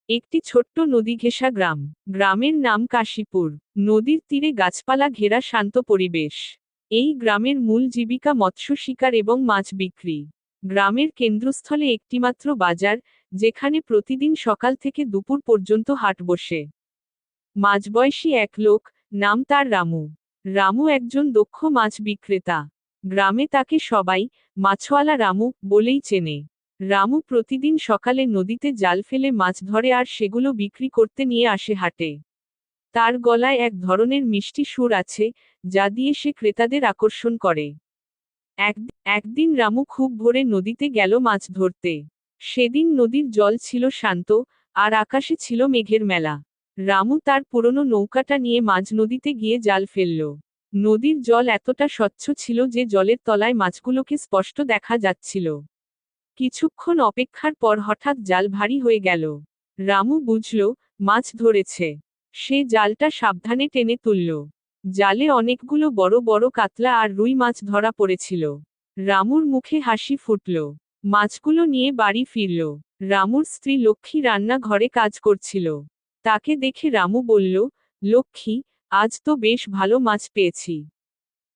একটি ছোট্ট নদী ঘেঁষা গ্রাম। গ্রামের নাম কাশীপুর। নদীর তীরে গাছপালা ঘেরা শান্ত পরিবেশ। এই গ্রামের মূল জীবিকা মৎস্য শিকার এবং মাছ বিক্রি। গ্রামের কেন্দ্রস্থলে একটিমাত্র বাজার, যেখানে প্রতিদিন সকাল থেকে দুপুর পর্যন্ত হাট বসে। মাঝবয়সী এক লোক, নাম তার রামু। রামু একজন দক্ষ মাছ বিক্রেতা। গ্রামে তাকে সবাই মাছওয়ালা রামু বলেই চেনে। রামু প্রতিদিন সকালে নদীতে জাল ফেলে মাছ ধরে আর সেগুলো বিক্রি করতে নিয়ে আসে হাটে। তার গলায় এক ধরনের মিষ্টি সুর আছে, যা দিয়ে সে ক্রেতাদের আকর্ষণ করে। একদিন রামু খুব ভোরে নদীতে গেল মাছ ধরতে। সেদিন নদীর জল ছিল শান্ত, আর আকাশে ছিল মেঘের মেলা। রামু তার পুরনো নৌকাটা নিয়ে মাঝ নদীতে গিয়ে জাল ফেলল। নদীর জল এতটা স্বচ্ছ ছিল যে জলের তলায় মাছগুলোকে স্পষ্ট দেখা যাচ্ছিল। কিছুক্ষণ অপেক্ষার পর হঠাৎ জাল ভারী হয়ে গেল। রামু বুঝল, মাছ ধরেছে। সে জালটা সাবধানে টেনে তুলল। জালে অনেকগুলো বড় বড় কাতলা আর রুই মাছ ধরা পড়েছিল। রামুর মুখে হাসি ফুটল। মাছগুলো নিয়ে বাড়ি ফিরল। রামুর স্ত্রী লক্ষ্মী রান্নাঘরে কাজ করছিল। তাকে দেখে রামু বলল, লক্ষ্মী, আজ তো বেশ ভালো মাছ পেয়েছি।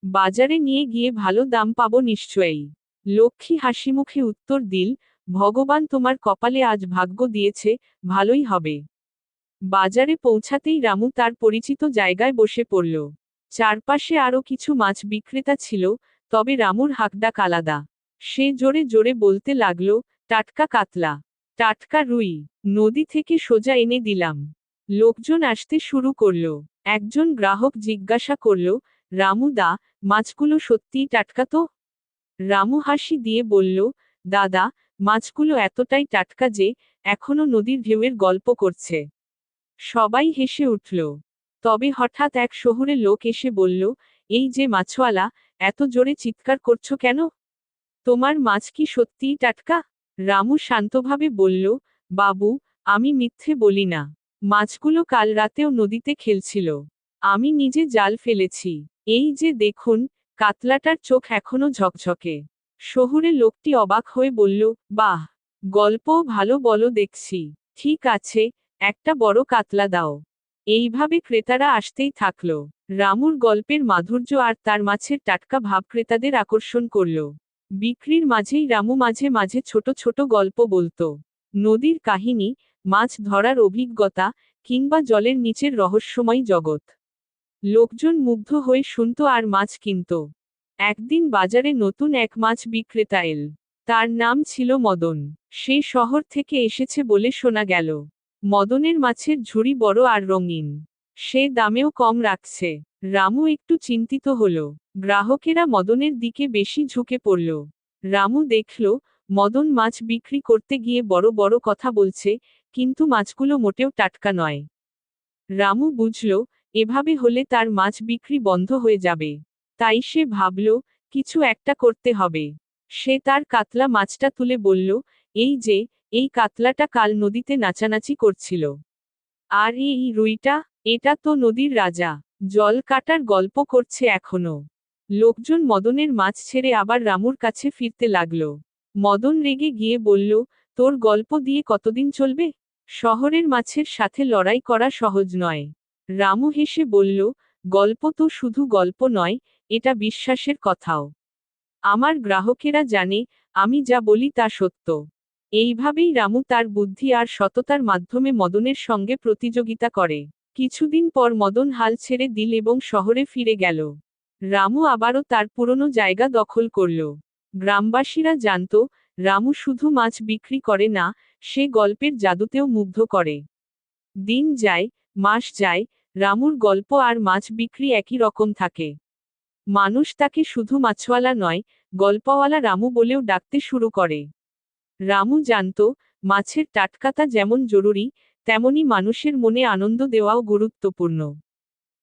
বাজারে নিয়ে গিয়ে ভালো দাম পাবো নিশ্চয়ই। লক্ষ্মী হাসিমুখে উত্তর দিল, ভগবান তোমার কপালে আজ ভাগ্য দিয়েছে, ভালোই হবে। বাজারে পৌঁছাতেই রামু তার পরিচিত জায়গায় বসে পড়ল। চারপাশে আরও কিছু মাছ বিক্রেতা ছিল, তবে রামুর হাঁকডাক আলাদা। সে জোরে জোরে বলতে লাগল, টাটকা কাতলা, টাটকা রুই, নদী থেকে সোজা এনে দিলাম। লোকজন আসতে শুরু করল। একজন গ্রাহক জিজ্ঞাসা করল, রামু দা, মাছগুলো সত্যিই টাটকা তো? রামু হাসি দিয়ে বলল, দাদা, মাছগুলো এতটাই টাটকা যে এখনো নদীর ঢেউয়ের গল্প করছে। সবাই হেসে উঠল। তবে হঠাৎ এক শহুরে লোক এসে বলল, এই যে মাছওয়ালা, এত জোরে চিৎকার করছো কেন? তোমার মাছ কি সত্যিই টাটকা? রামু শান্তভাবে বলল, বাবু, আমি মিথ্যে বলি না। মাছগুলো কাল রাতেও নদীতে খেলছিল। আমি নিজে জাল ফেলেছি। এই যে দেখুন, কাতলাটার চোখ এখনো ঝকঝকে। শহুরে লোকটি অবাক হয়ে বলল, বাহ, গল্পও ভালো বলো দেখছি। ঠিক আছে, একটা বড় কাতলা দাও। এইভাবে ক্রেতারা আসতেই থাকল। রামুর গল্পের মাধুর্য আর তার মাছের টাটকা ভাব ক্রেতাদের আকর্ষণ করল। বিক্রির মাঝেই রামু মাঝে মাঝে ছোট ছোট গল্প বলতো। নদীর কাহিনী, মাছ ধরার অভিজ্ঞতা, কিংবা জলের নিচের রহস্যময় জগৎ। লোকজন মুগ্ধ হয়ে শুনত আর মাছ কিনত। একদিন বাজারে নতুন এক মাছ বিক্রেতা এল। তার নাম ছিল মদন। সে শহর থেকে এসেছে বলে শোনা গেল। মদনের মাছের ঝুড়ি বড় আর রঙিন। সে দামেও কম রাখছে। রামু একটু চিন্তিত হল। গ্রাহকেরা মদনের দিকে বেশি ঝুঁকে পড়ল। রামু দেখল, মদন মাছ বিক্রি করতে গিয়ে বড় বড় কথা বলছে, কিন্তু মাছগুলো মোটেও টাটকা নয়। রামু বুঝল, এভাবে হলে তার মাছ বিক্রি বন্ধ হয়ে যাবে। তাই সে ভাবল, কিছু একটা করতে হবে। সে তার কাতলা মাছটা তুলে বলল, এই যে, এই কাতলাটা কাল নদীতে নাচানাচি করছিল। আর এই রুইটা, এটা তো নদীর রাজা। জল কাটার গল্প করছে এখনো। লোকজন মদনের মাছ ছেড়ে আবার রামুর কাছে ফিরতে লাগল। মদন রেগে গিয়ে বলল, তোর গল্প দিয়ে কতদিন চলবে? শহরের মাছের সাথে লড়াই করা সহজ নয়। রামু হেসে বলল, গল্প তো শুধু গল্প নয়, এটা বিশ্বাসের কথাও। আমার গ্রাহকেরা জানে, আমি যা বলি তা সত্য। এইভাবেই রামু তার বুদ্ধি আর সততার মাধ্যমে মদনের সঙ্গে প্রতিযোগিতা করে। কিছুদিন পর মদন হাল ছেড়ে দিল এবং শহরে ফিরে গেল। রামু আবারও তার পুরনো জায়গা দখল করল। গ্রামবাসীরা জানত, রামু শুধু মাছ বিক্রি করে না, সে গল্পের জাদুতেও মুগ্ধ করে। দিন যায়, মাস যায়, রামুর গল্প আর মাছ বিক্রি একই রকম থাকে। মানুষ তাকে শুধু মাছওয়ালা নয়, গল্পওয়ালা রামু বলেও ডাকতে শুরু করে। রামু জানত, মাছের টাটকাতা যেমন জরুরি, তেমনি মানুষের মনে আনন্দ দেওয়াও গুরুত্বপূর্ণ।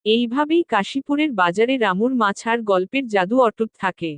এইভাবেই কাশীপুরের বাজারে রামুর মাছ আর গল্পের জাদু অটুট থাকে।